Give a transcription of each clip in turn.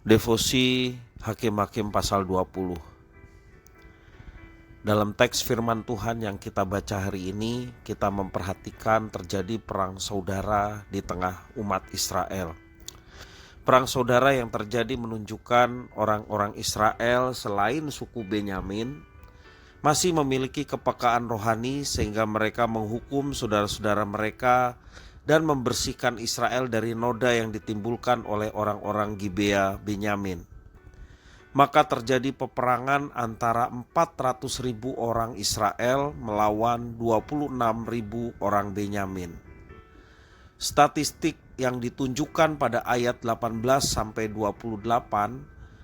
Devosi Hakim-Hakim pasal 20. Dalam teks firman Tuhan yang kita baca hari ini, kita memperhatikan terjadi perang saudara di tengah umat Israel. Perang saudara yang terjadi menunjukkan orang-orang Israel selain suku Benyamin masih memiliki kepekaan rohani sehingga mereka menghukum saudara-saudara mereka dan membersihkan Israel dari noda yang ditimbulkan oleh orang-orang Gibea Benyamin. Maka terjadi peperangan antara 400.000 orang Israel melawan 26.000 orang Benyamin. Statistik yang ditunjukkan pada ayat 18-28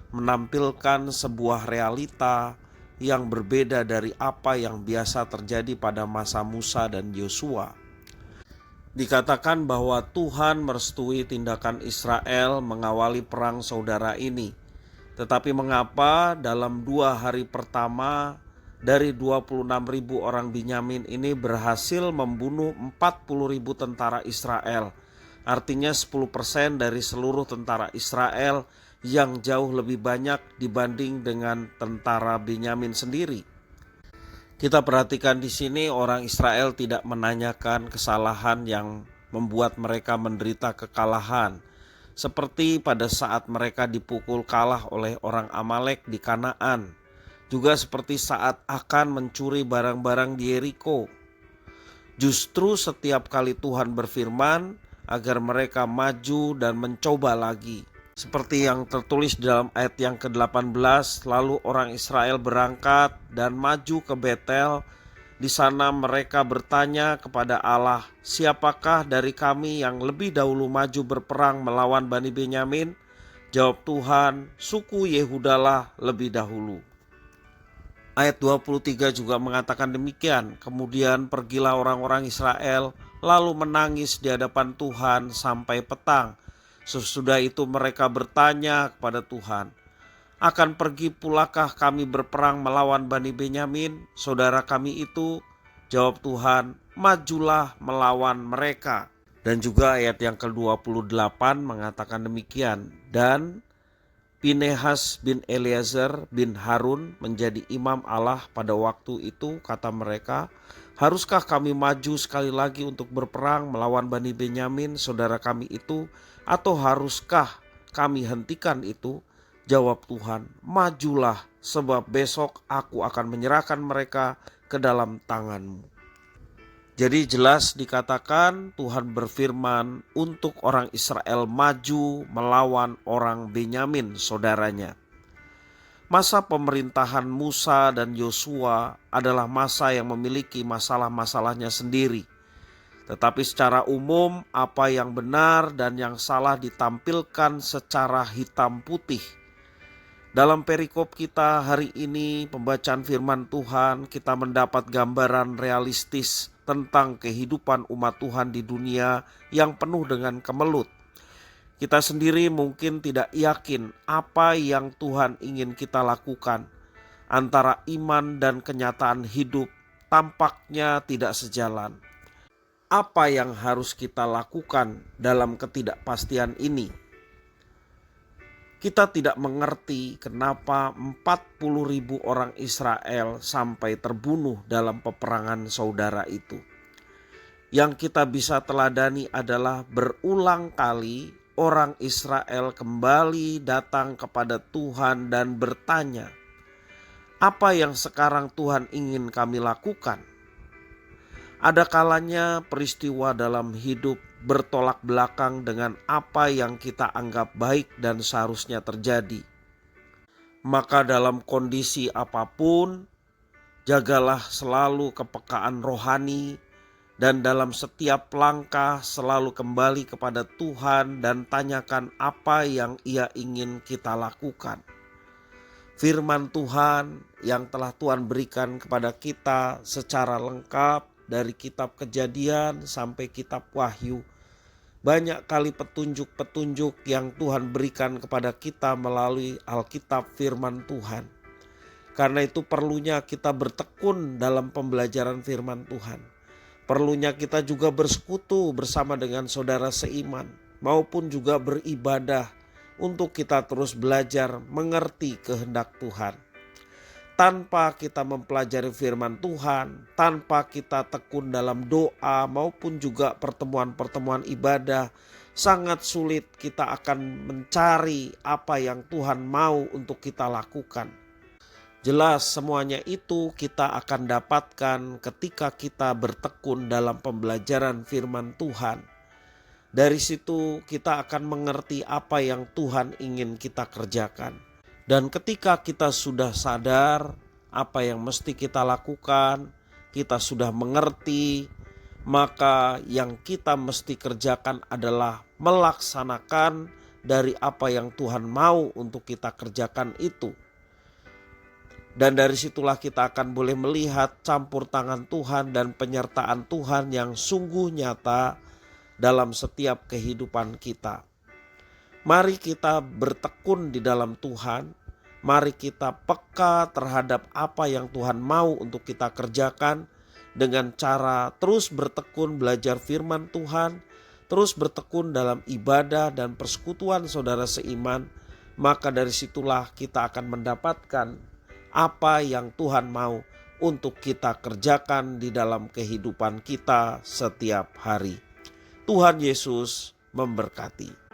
menampilkan sebuah realita yang berbeda dari apa yang biasa terjadi pada masa Musa dan Yosua. Dikatakan bahwa Tuhan merestui tindakan Israel mengawali perang saudara ini. Tetapi mengapa dalam 2 hari pertama dari 26.000 orang Benyamin ini berhasil membunuh 40.000 tentara Israel? Artinya 10% dari seluruh tentara Israel yang jauh lebih banyak dibanding dengan tentara Benyamin sendiri. Kita perhatikan di sini orang Israel tidak menanyakan kesalahan yang membuat mereka menderita kekalahan. Seperti pada saat mereka dipukul kalah oleh orang Amalek di Kanaan. Juga seperti saat akan mencuri barang-barang di Yeriko. Justru setiap kali Tuhan berfirman agar mereka maju dan mencoba lagi. Seperti yang tertulis dalam ayat yang ke-18, lalu orang Israel berangkat dan maju ke Betel. Di sana mereka bertanya kepada Allah, siapakah dari kami yang lebih dahulu maju berperang melawan Bani Benyamin? Jawab Tuhan, suku Yehudalah lebih dahulu. Ayat 23 juga mengatakan demikian. Kemudian pergilah orang-orang Israel lalu menangis di hadapan Tuhan sampai petang. Sesudah itu mereka bertanya kepada Tuhan, akan pergi pulakah kami berperang melawan Bani Benyamin, saudara kami itu? Jawab Tuhan, majulah melawan mereka. Dan juga ayat yang ke-28 mengatakan demikian. Dan Pinehas bin Eleazar bin Harun menjadi imam Allah pada waktu itu. Kata mereka, haruskah kami maju sekali lagi untuk berperang melawan Bani Benyamin, saudara kami itu? Atau haruskah kami hentikan itu? Jawab Tuhan, majulah sebab besok aku akan menyerahkan mereka ke dalam tanganmu. Jadi jelas dikatakan Tuhan berfirman untuk orang Israel maju melawan orang Benyamin saudaranya. Masa pemerintahan Musa dan Yosua adalah masa yang memiliki masalah-masalahnya sendiri. Tetapi secara umum apa yang benar dan yang salah ditampilkan secara hitam putih. Dalam perikop kita hari ini, pembacaan firman Tuhan, kita mendapat gambaran realistis tentang kehidupan umat Tuhan di dunia yang penuh dengan kemelut. Kita sendiri mungkin tidak yakin apa yang Tuhan ingin kita lakukan. Antara iman dan kenyataan hidup tampaknya tidak sejalan. Apa yang harus kita lakukan dalam ketidakpastian ini? Kita tidak mengerti kenapa 40.000 orang Israel sampai terbunuh dalam peperangan saudara itu. Yang kita bisa teladani adalah berulang kali orang Israel kembali datang kepada Tuhan dan bertanya, apa yang sekarang Tuhan ingin kami lakukan? Ada kalanya peristiwa dalam hidup bertolak belakang dengan apa yang kita anggap baik dan seharusnya terjadi. Maka dalam kondisi apapun, jagalah selalu kepekaan rohani dan dalam setiap langkah selalu kembali kepada Tuhan dan tanyakan apa yang Ia ingin kita lakukan. Firman Tuhan yang telah Tuhan berikan kepada kita secara lengkap dari kitab Kejadian sampai kitab Wahyu. Banyak kali petunjuk-petunjuk yang Tuhan berikan kepada kita melalui Alkitab firman Tuhan. Karena itu perlunya kita bertekun dalam pembelajaran firman Tuhan. Perlunya kita juga bersekutu bersama dengan saudara seiman maupun juga beribadah untuk kita terus belajar mengerti kehendak Tuhan. Tanpa kita mempelajari firman Tuhan, tanpa kita tekun dalam doa maupun juga pertemuan-pertemuan ibadah, sangat sulit kita akan mencari apa yang Tuhan mau untuk kita lakukan. Jelas semuanya itu kita akan dapatkan ketika kita bertekun dalam pembelajaran firman Tuhan. Dari situ kita akan mengerti apa yang Tuhan ingin kita kerjakan. Dan ketika kita sudah sadar apa yang mesti kita lakukan, kita sudah mengerti, maka yang kita mesti kerjakan adalah melaksanakan dari apa yang Tuhan mau untuk kita kerjakan itu. Dan dari situlah kita akan boleh melihat campur tangan Tuhan dan penyertaan Tuhan yang sungguh nyata dalam setiap kehidupan kita. Mari kita bertekun di dalam Tuhan. Mari kita peka terhadap apa yang Tuhan mau untuk kita kerjakan dengan cara terus bertekun belajar firman Tuhan, terus bertekun dalam ibadah dan persekutuan saudara seiman. Maka dari situlah kita akan mendapatkan apa yang Tuhan mau untuk kita kerjakan di dalam kehidupan kita setiap hari. Tuhan Yesus memberkati.